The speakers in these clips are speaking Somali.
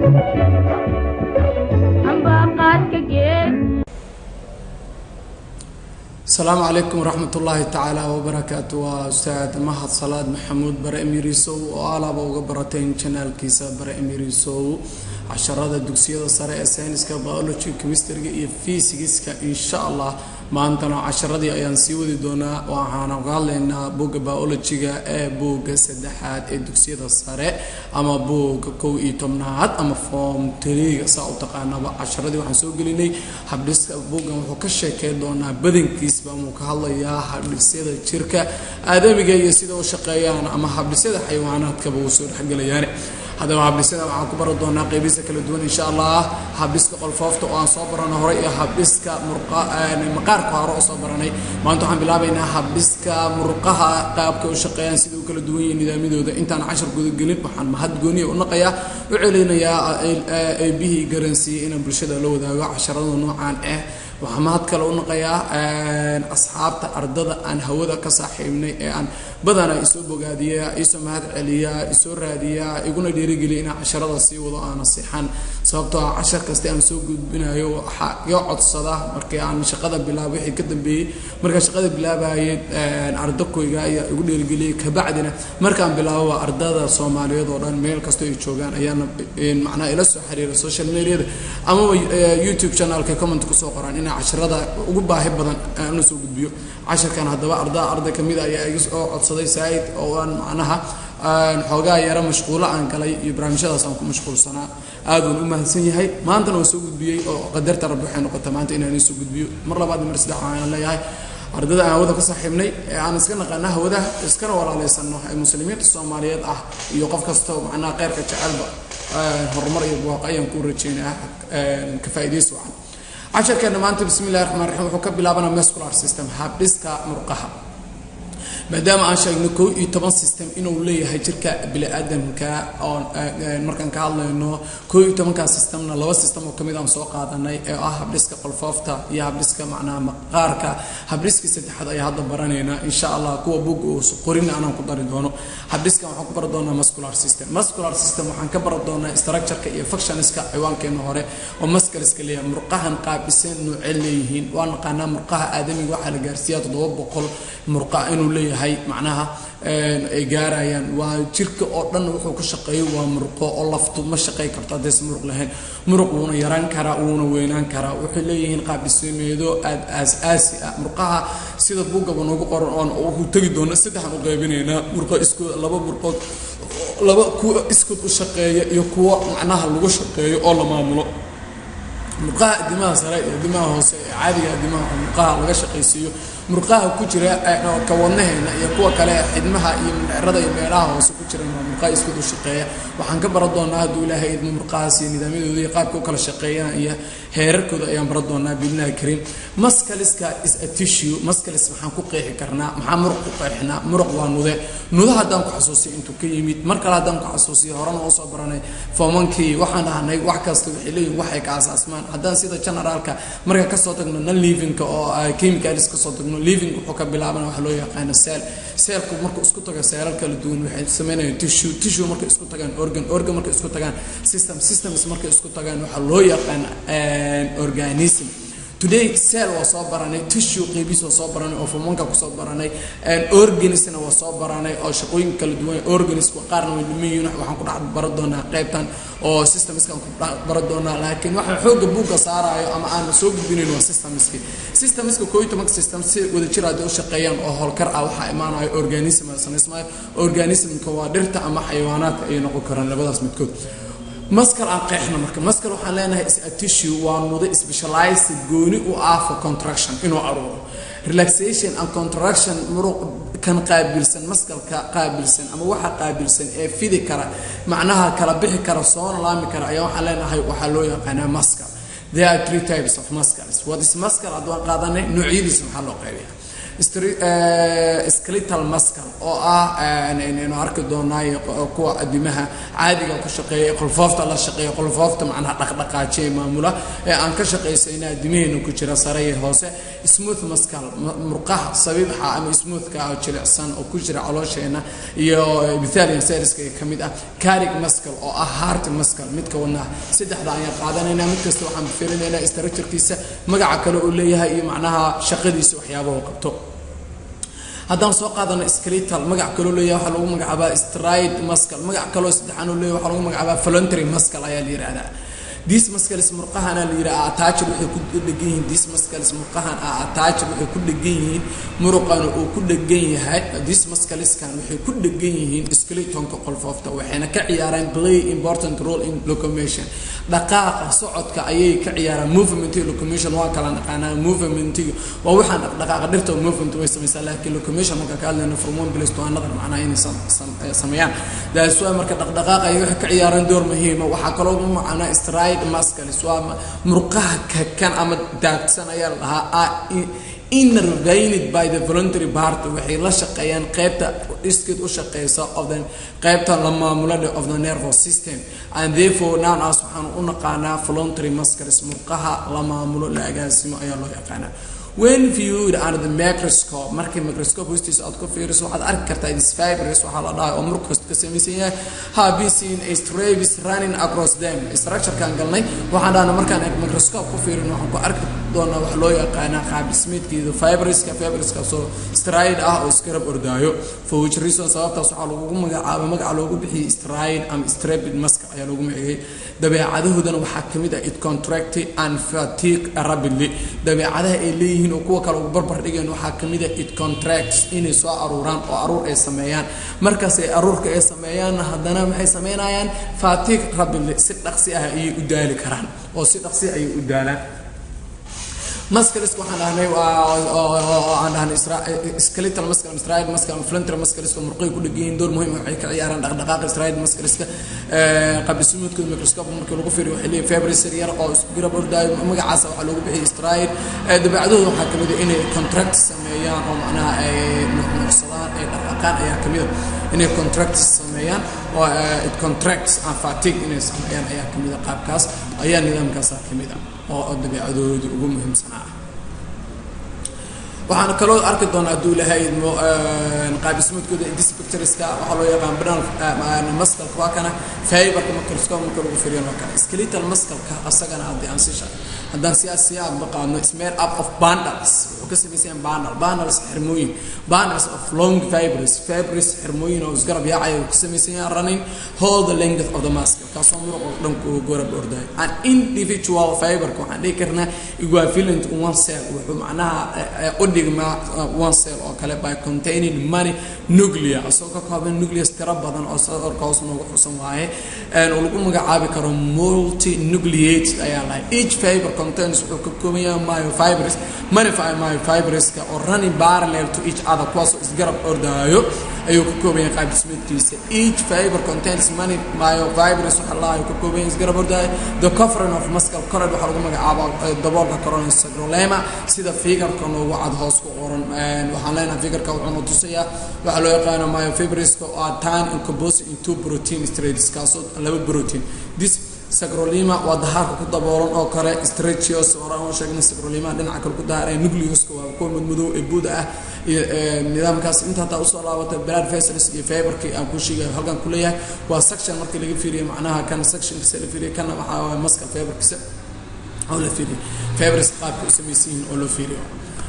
السلام عليكم ورحمة الله تعالى وبركاته. وأستاذ مهد صلاة محمود برا إميريسو وعلى بوجبرتين channel كيسا برا إميريسو عشرة الدكسية الصراحة ساينس كبيولوجي كيمستري فيزيكس إن شاء الله ما أنتنا عشرة دي أيانسيو دي دونا وعنا قال لنا بوج بيولوجي بوج سدحات الدكسية الصراحة أما بوج كوي تمنعات أما فهم تري سأوتقنا عشرة دي وحنسوق ليني حبلس بوج وحكشة كدونا بدن كيس بمكهلا يا حبلسية الشركة آدم جاي يسيد وشقيان أما حبلسية حيوانات كبوسور حق يعني هذا حبلسية معكم بردونا قيبيسة كل دون إن شاء الله حبلسك قلفافت وأن صبرنا هرية حبلسك مرقا مقار قارو صبرني ما أنتم عم بلعبنا حبلسك مرقها قابك وشقيان سيد وكل دون نظامي ده أنت عن 10 جنيه محن مهد جوني ونقيا وعلينا يا به جرنسي إن برشة لو ده 10 نوعان وحماد كلو نقيا أصحاب أرض أن هودا كصاحبني أن بدنا يسوب قادية يسوم هذا عليا يسور رادية يقولنا ديرجلي إن 10 الصي وضع نصيحان صابته 10 كستان سوق بنا يقعد صلاة مركي عن شقة بلا وحي كتب به مركي شقة بلا بعيد أرضكوا يقول ديرجلي كبعدنا مركان بلا هو أرض الصومالية دوران ميل كستو يشوفان أيام معنا إلى السحرير السوشيال ميديا أما يوتيوب channel ككومنت كسو قران عشرة وجبها هبضا أنا سوق بيو 10 كان هذا أرض كمية أو صدي سعيد أو معناها حوجا يرى مشغولة عن كلا إبراهيم شذا سامكم مشغول سنة أدون أمه سنية هاي ما أنت لو سوق بيو أو قدرت ربحين نقطة ما أنت إني سوق بيو مرة بعد مرسل عين الله هاي أرض أنا هذا كصاحبني أنا سكنا قناه هذا سكنا ولا ليس إنه المسلمين الصوماليين يوقف كستو معنا غير كتعلب هرمر واقعيا كون رجينا كفايدة سواء عشان كنا ما أنت بسم الله الرحمن الرحيم وحكب لابنا مسكولار سيستم حابسك مرقها ما دام عشان نكو يتبان سيستم إنه وليه هيجرك بلا آدم كا أو مركان كالله إنه كو يتبان كسيستمنا لو سيستم وكميدا مسوق هذا ناي حابسك قلفافتا يا حابسك معنا مقارك حابسك ست حدا هذا برانينا إن شاء الله كو بوج وسقورين أنا كقدر دونه حابسك وحكبر دونا مسكولار سيستم وحنكبر دونا استراكشر كي فكشنس كعوان كإنه هره ومسكلس كليه مرقها قابسين نوعليهين وأنا مرقها آدمي واحد جارسيات ضوء بقول مرقها إنه ليه هاي معناها إيجاريان وشركة أردن وحوك الشقي ومرقو الله فتو ما الشقي كرتا ديس مرق لهن مرقون يران كرا وينان كرا وحليهن قابسين يدو أساسي مرقها سيدة بوجا ونوجو قرآن أو تجدون السيدة حنقابيننا مرقا إسكو لبا مرقا لبا كو إسكو الشقي يكوا معناها اللي الشقي الله ما عمله مرقا دماغ سراء دماغ عادي دماغ مرقا لغا شقيسيو مرقاها كجرا كونهنا iyo kuwa kale xidmaha iyo rada iyo meelaha hoos ku jira marqaa isku shaqeeya waxaan ka baran doonaa haduu ilaahay idin marqaasi nidaamyadooda iyo qaabka kala shaqeeyaan iyo heerarkooda ayaan baran doonaa billahi kareem maskaliska is a tissue maskalis waxaan ku qeexi karnaa maxaa muruq ku qeexnaa muruq waa nudaha hadaan ku xasuusiyo intuu ka yimid marka hadaan ku xasuusiyo horena oo soo baranay foomankii waxaan ahanay wax kasta wixii leeyahay waxay ka asaasmaan hadaan sida generalka marka ka soo tagno non living oo chemicals ka soo tagno living wuxuu ka bilaabana wax loo yaqaan cell-ku marka isku taga cell kala duwan waxay sameeyaan tissue marka isku tagaan organ marka isku tagaan systems marka isku tagaan waxa loo yaqaan organism today cell was so baranay tissue qeybis was so baranay oo fumanka ku soo baranay organism was so baranay oo shaqooyin kala duwan organism qaarna way dhimayeen waxaan ku dhac baran doonaa qaybtan oo systems kan ku baran doonaa laakiin waxa xooga buuga saarayo ama aan soo gudbinayn waa systems kooyto marka systems wada jira oo shaqeeyaan oo hawlkar ah waxa imaanayo organism ka waa dhirta ama xayawaanaadka ay noqon karaan labadaas midkood مسكر عن قيحنا مسكر وحنا is a tissue وانوده specialized جوني وعارف contraction إنه أروه relaxation and contraction مرق كان قابلسن مسكر قابلسن أما واحد قابلسن في ذكره معناها كربح كرصون لامي كر أيوة حلنا هاي وحلويا أنا مسكر there are 3 types of muscles what is muscle أدوان قادني نوعيد اسم حلو قابل skeletal muscle oo inaynu arki doonaa kuwa adimaha caadiga ku shaqeeya qolfoofta la shaqeeya qolfoofta macnaha dhaqdhaqaajiye maamula aan ka shaqeysayna adimaheena ku jira sare iyo hoose smooth muscle murqaha sabiixa ama smoothka oo jilicsan oo ku jira caloosheena iyo epithelial cells-ka kamid ah cardiac muscle oo heart muscle midka wadnaha saddexda ayaan qaadanayna mid kasta waxaan fiirinaynaa structure-kiisa magaca kale uu leeyahay iyo macnaha shaqadiisa waxyaabaha uu qabto haddaan soo qaadano skeletal magac kale uu leeyahay waxa lagu magacaabaa stride muscle magac kale oo saddexan uu leeyahay waxa lagu magacaabaa voluntary muscle ayaa la yiraahdaa these muscles murqahan la yiraahdaa attached waxay ku dhagan yihiin these muscles murqahan attached waxay ku dhagan yihiin muruqan uu ku dhagan yahay these muscles kan waxay ku dhagan yihiin skeletonka qolfoofta waxayna ka ciyaaraan play important role in locomotion dhaqaaqa socodka ayay ka ciyaaraan movement iyo locomotion waa kala naqaanaa movement waa waxaan dhaqaaqa dhirta movement way sameeysaa laakiin locomotion marka ka hadlayno from one place to another macnaha inay sameeyaan daas waa marka dhaqaaqa ay wax ka ciyaaraan door muhiim ah waxa kale oo macna stride muscles waa murqaha kan ama daadsan ayaa lahaa innervated by the voluntary part waxay la shaqeeyaan qaybta iskid u shaqeysa of the qaybta la maamulada of the nervous system and therefore now as waxaan u naqaanaa voluntary muscles murqaha la maamulo la agaasimo ayaa loo yaqaanaa when viewed under the microscope markii microscope hoostiisa aad ku fiiriso waxaad arki kartaa these fibers waxa la dhahay oo murqaha ka samaysan yahay have been seen as threads running across them structure-kan galnay waxaan dhahnaa markaan microscope ku fiirino waxaan ku arki doonaa wax loo yaqaana qaab dhismeedkeeda fiberska soo stride ah oo iska rab ordaayo for which reason sababtaas waxa lagu magacaabaa magaca loogu bixiyay stride am straped muscle ayaa lagu magaceeyay dabeecadahoodana waxaa kamid ah it contract and fatigue rapidly dabeecadaha ay leeyihiin oo kuwa kale ugu barbar dhigeen waxaa kamid ah it contracts inay soo aruuraan oo aruur ay sameeyaan markaas ay aruurka ay sameeyaan haddana waxay sameynayaan fatigue rapidly si dhaqsi ah ay u daali karaan oo si dhaqsi ay u daalaan muscles waxaan dhahnay aan dhahnay skeletal muscle stride muscle voluntary muscles oo murqaha ku dhageeyeen door muhiim ah waxay ka ciyaaraan dhaqdhaqaaqa stride muscleska qaab dhismeedkooda microscope marka lagu fiiriyo waxay leeyihiin fibers yar oo isku garab ordaayo magacaas waxa lagu bixiyay stride dabeecadooda waxaa kamid ah inay contract sameeyaan oo macnaha ay nuxnuxsadaan ay dhaqdhaqaan ayaa kamid ah inay contract sameeyaan oo it contracts and fatigue inay sameeyaan ayaa kamid ah qaabkaas ayaa nidaamkaas kamid ah oo dabeecadooda ugu muhiimsanaa waxaan kaloo arki doonaa haduu lahayd qaab dhismeedkooda these pictureska waxa loo yaqaan banal muscle waa kana fiberka microscope marka lagu fiiriyo waa kana skeletal muscle-ka asagana haddaan siyaasiyaad baqaano is made up of bundles wuxuu ka samaysan bundles xirmooyin bundles of long fibers xirmooyin oo isgarab yaacay oo ka samaysan running whole the length of the muscle kaasoo muruqa dhanku garab orday an individual fiber waxaan dhihi karnaa equivalent to one cell wuxuu macnaha digma one cell oo kale by containing many nuclei asoo ka kooban nucleus tira badan oo sadarkaas noogu xusan waaye oo lagu magacaabi karo multinucleates ayaa la each fiber contains wuxuu ka kooban yahay myofibers myofibers ka oo running parallel to each other kuwaas oo isgarab ordaayo ayuu ka kooban yahay qaab dhismeedkiisa each fiber contains many myofibers waxa la ka kooban yahay isgarab ordaayo the covering of muscle correct waxa lagu magacaabaa daboolka coronary sacrolema sida figure-ka noogu cad hoos ku qoran waxaan leenahay figure-ka wuxuu tusayaa waxa loo yaqaan myofibers oo ah tan composed into protein threads kaasoo laba protein this sacrolema waa dahaarka ku daboolan oo kale stretchios oo sheegnay sacrolema dhinaca kale ku daaray nucleus-ka waa ku madmadow ee buuda ah nidaamkaas inta taa usoo laabatay blood vessels iyo fiber-kii aan ku sheegay halkan ku leeyahay waa section markii laga fiiriyo macnaha kan section-kiisa la fiiriyo kana waxa waa muscle fiber-kiisa oo la fiiriyo fibers qaabka u samaysan oo loo fiiriyo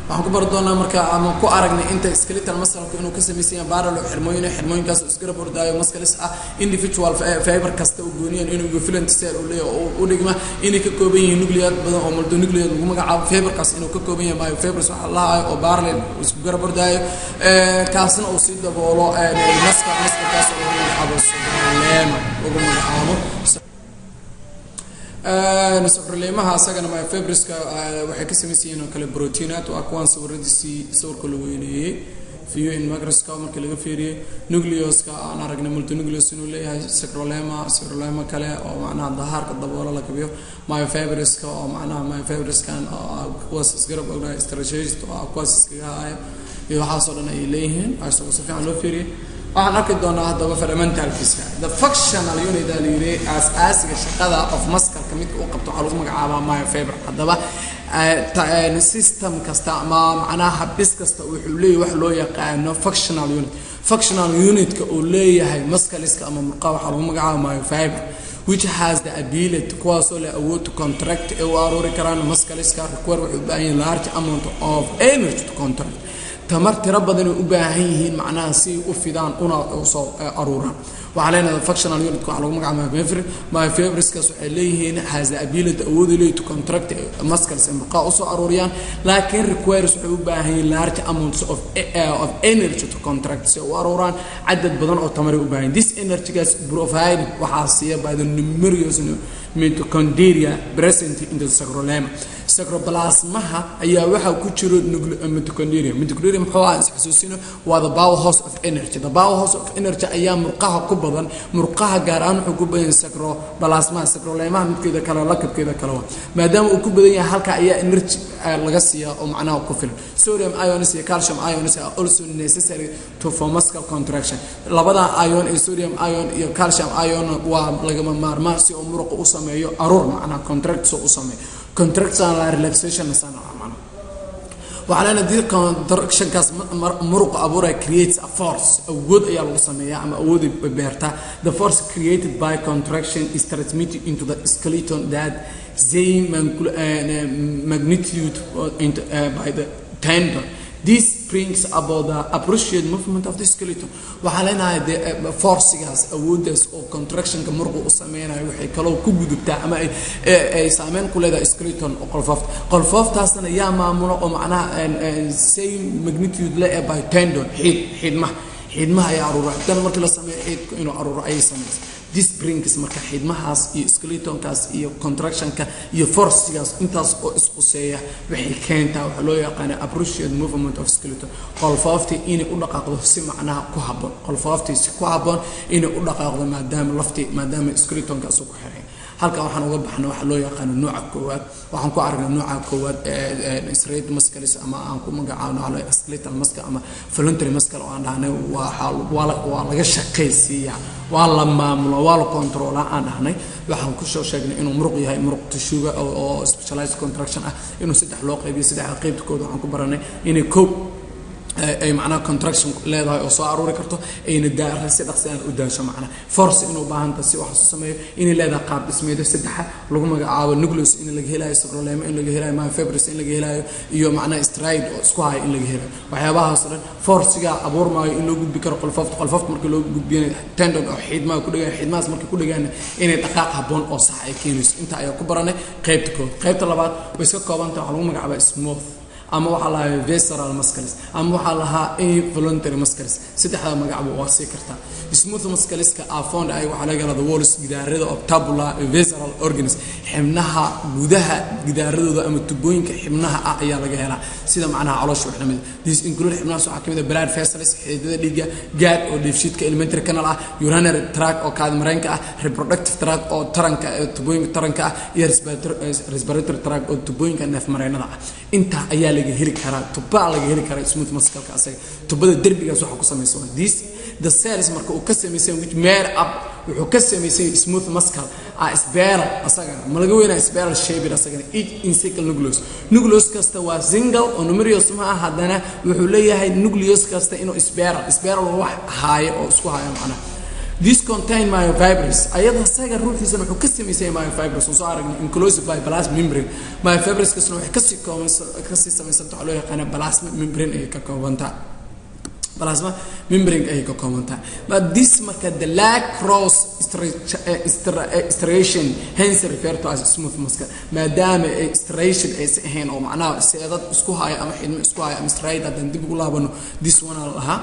waxaan ku bar doonaa marka ama ku aragnay inta skeletal muscle inuu ka samaysan yahay parallel xirmooyinkaas oo isgarab ordaayo muscles ah individual fiber kasta oo gooniyeen inuu equivalent cell u leeyahay oo dhigma inay ka kooban yihiin nucleus badan oo multinucleate lagu magacaabo fiberkaas inuu ka kooban yahay myofibers waxa la hayo oo parallel isku garab ordaayo kaasna uu si daboolo muscle-kaas oo lagu magacaabo sacrolema ugu magacaabo sacrolemaha asagana myofibers-ka waxay ka samaysan yihiin oo kale proteinaat oo kuwan sawirka lagu weyneeyay view in microscope markii laga fiiriyay nucleus-ka aan aragnay multinucleus inuu leeyahay sacrolema kale oo macnaha dahaarka daboola la kabiyo myofibers-ka oo macnaha myofibers-kan oo kuwaas isgarab ognahay strategist oo kuwaas iskaga haya iyo waxaas oo dhan ay leeyihiin asoo si fiican loo fiiriyo waxaan arki doonaa haddaba fundamentalkiisa the functional unit la yiri aasiga shaqada of muscle mid uu qabto waxa lagu magacaabaa myofiber haddaba system kasta ama macnaha habis kasta wuxuu leeyahay wax loo yaqaano functional unit ka uu leeyahay muscle-iska ama murqaha waxa lagu magacaabaa myofiber which has the ability kuwaasoo leh awood to contract ee u aruuri karaan muscle-iska require wuxuu u baahan yahay large amount of energy to contract tamar tira badan u baahan yihiin macnaha si u fidaan una soo aruuraan waxa leenahay functional unit waxa lagu magacaabaa myofibrous kaas waxay leeyihiin has the ability awood u leeyahay to contract muscles murqaha u soo aruuriyaan laakiin requires wuxuu u baahan yahay large amounts of energy to contract si u aruuraan cadad badan oo tamar u baahan this energy gas provide waxa siiya by the numerous mitochondria present in the sarcolemma sarcoplasmaha ayaa waxa ku jiro mitochondria muxuu ahaa xasuusino waa the powerhouse of energy the powerhouse of energy ayaa murqaha ku badan murqaha gaar ahaan wuxuu ku badan sarcolemma midkeeda kale lakabkeeda kale maadaama uu ku badan yahay halka ayaa energy laga siiyaa oo macnaha ku filan sodium ions iyo calcium ions are also necessary to for muscle contraction labada ion ee sodium ion iyo calcium ion waa lagama maarmaan si uu muruqa u sameeyo aruur macnaha contract soo u sameeyo contraction la relaxation sana amana waxaana dii contraction kaas muruqa abuura creates a force awood ayaa lagu sameeyaa ama awood beerta the force created by contraction is transmitted into the skeleton that same magnitude by the tendon this brings about the appropriate movement of the skeleton waxa leenahay the force-gaas awoodaas oo contraction ka muruqa u sameeynaayo waxay kala ku gudubtaa ama ay saameyn ku leedahay skeleton oo qolfooftaasna yaa maamulo oo macnaha same magnitude le by tendon xidmaha ay aruura tan markii la sameeyo xidku inuu aruuro ay sameeyso this brings marka xidmahaas iyo skeletonkaas iyo contractionka iyo force-gaas intaas oo isquseeya waxay keentaa waxa loo yaqaan appropriate movement of skeleton qolfoofta inay u dhaqaaqdo si macnaha ku habboon qolfoofta si ku habboon inay u dhaqaaqdo maadaama skeletonkaas ku xiran halka waxaan uga baxnaa waxa loo yaqaan nooca koowaad waxaan ku aragnaa nooca koowaad straight muscles ama aan ku magacaabno skeletal muscle ama voluntary muscle oo aan dhahnay waa laga shaqeysiiyaa waa la maamulo waa la control aan dhahnay waxaan ku soo sheegnay inuu muruq yahay muruq tishuga oo specialized contraction ah inuu saddex loo qaybiyo saddex qaybtooda waxaan ku baranay inay koob ay macnaha contraction leedahay oo soo aruuri karto ayna daaray si dhaqsiyan u daasho macnaha force inuu baahanta si wax soo sameeyo in leedahay qaab dhismeed saddex lagu magacaabo nucleus in laga helayo sarcolemma in laga helayo myofibrous in laga helayo iyo macnaha stride oo isku hay in laga helayo waxyaabahaas dhan force-ga abuurmaayo in loo gudbi karo qolfoofta marka loo gudbiyo tendon oo xidmaha ku dhagan xidmahaas marka ku dhagaan inay dhaqaaq habboon oo sax ay keenayso inta ayaa ku baranay qaybta labaad way iska koobantahay waxa lagu magacaabaa smooth ama waxa la visceral muscles ama waxa la involuntary muscles saddexda magacba waa si karta smooth muscles ka found ay waxa laga helaa walls gidaarada of tabula visceral organs xibnaha gudaha gidaaradooda ama tubooyinka xibnaha ayaa laga helaa sida macnaha caloosha wax lamid this include xibnaha soo kamid blood vessels xididada dhiigga gaad oo dheefshiidka elementary canal ah urinary tract oo kaadi mareenka ah reproductive tract oo taranka tubooyinka taranka ah iyo respiratory tract oo tubooyinka neef mareenada ah inta ayaa laga heli karaa tuba laga heli karaa smooth muscle ka asaga tubada darbigaas waxa ku sameeysan this the cells marka uu ka sameeysan which made up wuxuu ka sameeysan smooth muscle spiral asaga ma laga weynaa spiral shape asaga each insical nucleus kasta waa single oo numerous ma aha hadana wuxuu leeyahay nucleus kasta inuu spiral wax haayo oo isku haayo macnaha this contain myofibrous ayada saga ruuxiisa wuxuu ka sameeyay myofibrous soo aragnay enclosed by plasma membrane myofibrous kasna waxay ka sii sameeysan tahay loo yaqaan plasma membrane ay ka koobanta plasma membrane ay ka koobanta but this marka the lag cross striation hence referred to as smooth muscle maadaama striation ay sahayn oo macnaha seedad isku haya ama xidmo isku haya ama stride hadan dib ugu laabano this one laha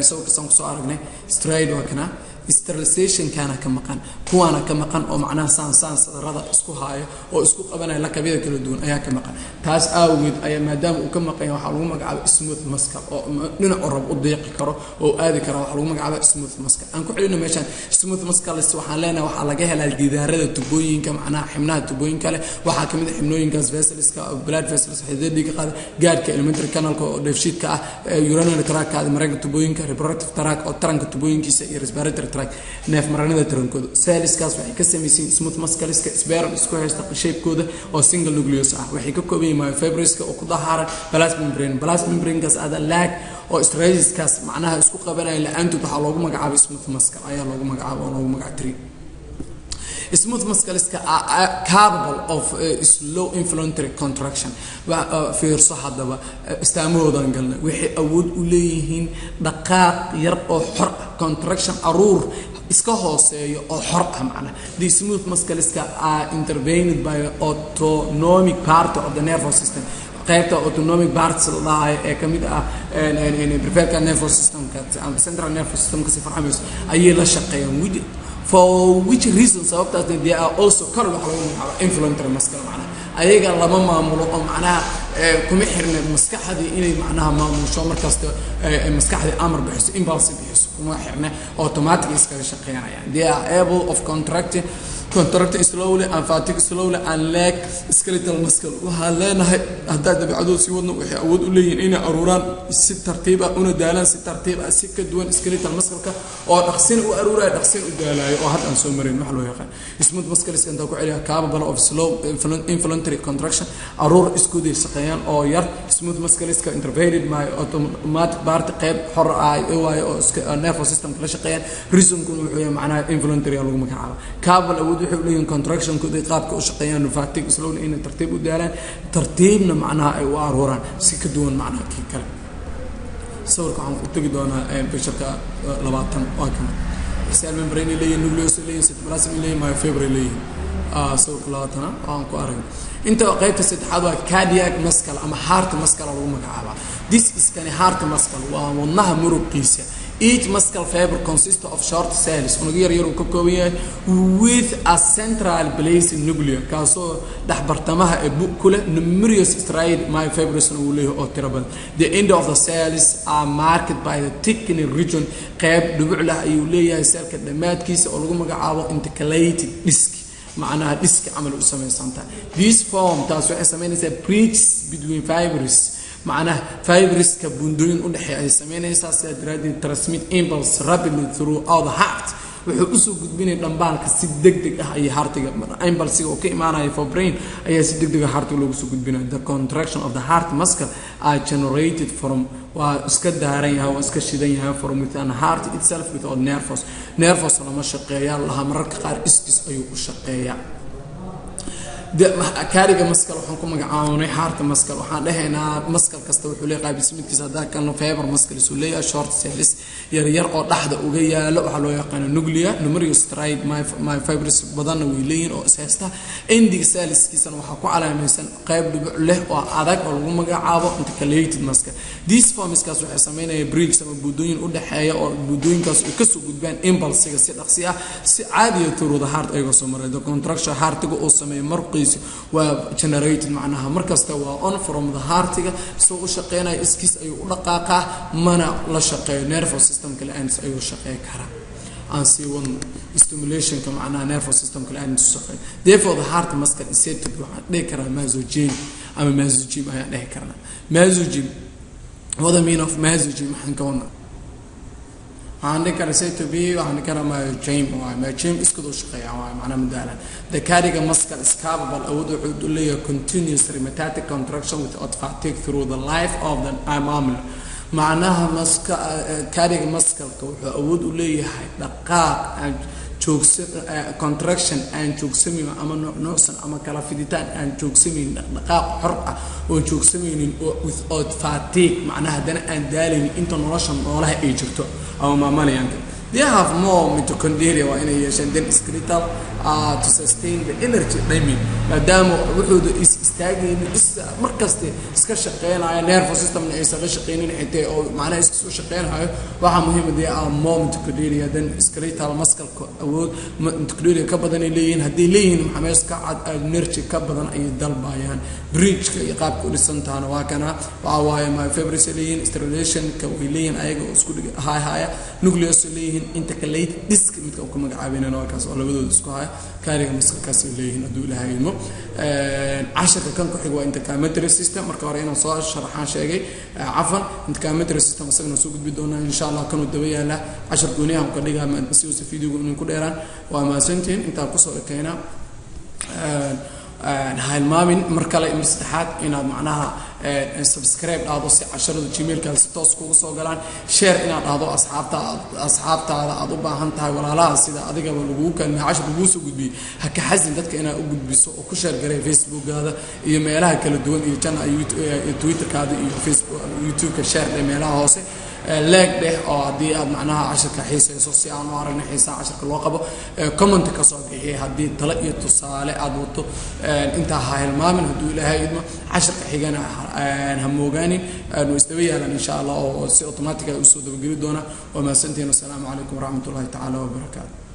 soo kasan soo aragnay stride waa kana sterilization kana ka maqan kuwana ka maqan oo macnaha saan sadarada isku haayo oo isku qabanaya lakabyada kala duwan ayaa ka maqan taas awgeed ayaa maadaama uu ka maqan waxa lagu magacaabo smooth muscle oo dhinac rab u deeqi karo oo aadi karo waxa lagu magacaabo smooth muscle aan ku xilino meeshan smooth muscle waxaan leenahay waxa laga helaa gidaarada tubooyinka macnaha xibnaha tubooyinka leh waxa kamid ah xibnooyinkaas vesselska blood vessels xididka qaada gaarka elementary canalka oo dheefshiidka ah urinary tract ka mareega tubooyinka reproductive tract oo taranka tubooyinkiisa iyo respiratory tract neef maranada tarankooda cells-kaas waxay ka samaysan smooth muscle-ka spiral isku haysta shape-kooda oo single nucleus ah waxay ka kooban yihiin myofibrous-ka oo ku daharan plasma membrane-kaas ada lag oo strategies-kaas macnaha isku qabanaya la'aantood waxa loogu magacaabay smooth muscle ayaa loogu magacaabay oo loogu magacaabay smooth muscles are capable of slow involuntary contraction fiirso hadaba istaamoodan galna waxay awood u leeyihiin dhaqaaq yar oo xor contraction aruur iska hooseeyo oo xor ah macna the smooth muscles are intervened by autonomic part of the nervous system qaybta autonomic parts ee kamid ah prefrontal nervous system central nervous system ka si farxamayso ayay la shaqeeyaan for which reason sababtaas they are also called involuntary muscle macna ayaga lama maamulo oo macnaha kuma xirna maskaxdii inay macnaha maamusho markasta maskaxdii amar bixiso impulse bixiso kuma xirna automatic iska shaqeynayaan they are able of contracting slowly and fatigue slowly and lack skeletal muscle waxa leenahay hadaa dabeecadooda si wadno waxay awood u leeyihiin inay aruuraan si tartiib ah una daalaan si tartiib ah si ka duwan skeletal muscle-ka oo dhaqsin u aruuraya dhaqsin u daalayo oo hadda aan soo marin wax loo yaqaan smooth muscles inta ku celiya capable of slow involuntary contraction aruur isku day shaqeeyaan oo yar smooth muscles intervened by automatic part qayb xor ah oo nervous system kala shaqeeyaan reason-ku wuxuu yahay macnaha involuntary lagu magacaabo capable wuxuu leeyahay contraction ku qaabka u shaqeeyaan fatigue slowly in tartiib u daalaan tartiibna macnaha ay u aruuraan si ka duwan macnaha kale sawirka waxaan u tagi doonaa picture-ka 20 waa kan cell membrane leeyahay nucleus leeyahay cytoplasm leeyahay myofibril leeyahay sawirka 20 aan ku arag inta qaybta saddexaad waa cardiac muscle ama heart muscle lagu magacaabo this is kan heart muscle waa wadnaha muruqiisa each muscle fiber consists of short cells unugu yar ka kooban yahay with a central place nucleus kaasoo dhaxbartamaha ee kule numerous striate myofibrous uu leeyahay oo tiro badan the end of the cells are marked by the thickening region qayb dhubuc leh ayuu leeyahay cellka dhamaadkiisa oo lagu magacaabo intercalated disc macnaha disc amal u sameysanta this form taas waxay sameynaysaa bridge between fibers معناه فايبرس كبندوين ودحي أي سمينا يساس درادي transmit impulse rapidly throughout the heart wuxuu u soo gudbinay dhambaanka si degdeg ah ay heartiga impulse oo ka imaanaya for brain ayaa si degdeg ah heartiga loogu soo gudbinaya the contraction of the heart muscle are generated from waa iska daaran yahay waa iska shidan yahay from within heart itself without nervous lama shaqeeya laha mararka qaar iskis ayuu u shaqeeyaa كاريجا مسكال وحنكو مجاعوني حارت مسكال وحن لهنا مسكال كستو حولي قابل سميت كذا ده كانوا فايبر مسكال سولية شورت سيلس يرقى لحظة وجاية لو حلو يقان النجلية نمريو سترايد ما فايبرس بدن ويلين أو أساسا عندي سالس كيسان وحكوا على مثلا قابل له وعذاك والله مجاعبه انتكليتد مسكال ديس فورم مسكال وحسمينا بريك سما بدوين وده حياة أو بدوين كاس وكسو بدبان إمبلس كسي أقصيها عادية ترو ده هارت أيقو سمرة ده كونتراكشن هارت جو أسمي مرق وجنريتد معناها مركز توا on from the heart سو شقينا اسكيس أيو دقاقة منا لا شقي nervous system كالأنس أيو شقي كهرا أنسي one stimulation كمعناها nervous system كالأنس شقي therefore the heart muscle is said to be ذكر مازوجين أما مازوجين ما يعني ذكرنا مازوجين what the meaning of مازوجين حنكونا عندك رسالة بي وعندك ما جيم إسكتوا شقيا معنا مدالا the cardiac muscle is capable أود ليه continuous rheumatic contraction without fatigue through the life of the mammal معناها cardiac muscle أود ليه دقائق contraction and جوكسمي أما نوصل أما كلافيديتان and جوكسمي دقائق حرقة وجوكسمي without fatigue معناها دنا and دالين إنت نرشم ولا هيجتو أو ما مالي يعني they have more mitochondria waa inay yeeshaan than skeletal to sustain the energy diamond maadaama wuxuu istaageen markaste iska shaqeynaya nervous system aysan la shaqeynin intee oo macnaha iska soo shaqeynayo waxa muhiim ah more mitochondria than skeletal muscle awood mitochondria ka badan ay leeyihiin haddii leeyihiin maxamees ka cad energy ka badan ay dalbayaan bridge ka iyo qaabka u dhisan taana waa kana waa waaye my favorite leeyihiin stimulation ka way leeyihiin ayaga oo isku dhig haya nucleus leeyihiin intercalated disk midka uu ku magacaabeen oo kaas oo labadooda isku haya kaariga muskalkaas leeyihiin haduu ilaahay ilmo casharka kan ku xig waa integumentary system marka hore inaan soo sharaxaan sheegay cafan integumentary system asagna soo gudbi doonaa insha Allah kanu daba yaala cashar gooniyaha ku dhigaa ma si uu video ku dheeraan waa maasantiin inta ku soo ekeena هالمامين مركلة مستحات إن معناها سبسكرايب هذا عشرة جيميل كان ستوسكو سوغلان شير إن هذا أصحاب هذا أضو باهنتها ولا لا سيدا أديك بلوجو كان 10 بوسو قد بي هك حزن دتك أنا أقول بسو وكشر جري فيسبوك هذا يميلها كل دون يجنا تويتر كذا فيسبوك يوتيوب كشير يميلها هوسه لاك ده أو دي معناها 10 كحيسة سوسيال نوارنا حيسة 10 كالوقبة كومنت كصاقي هدي تلاقي تصالح أدوتو انت هاي المامن هدول لها يدما 10 كحيجانا هموجاني نستوي على إن شاء الله أو سي أوتوماتيك أسود بجريدونا وما سنتين والسلام عليكم ورحمة الله تعالى وبركاته.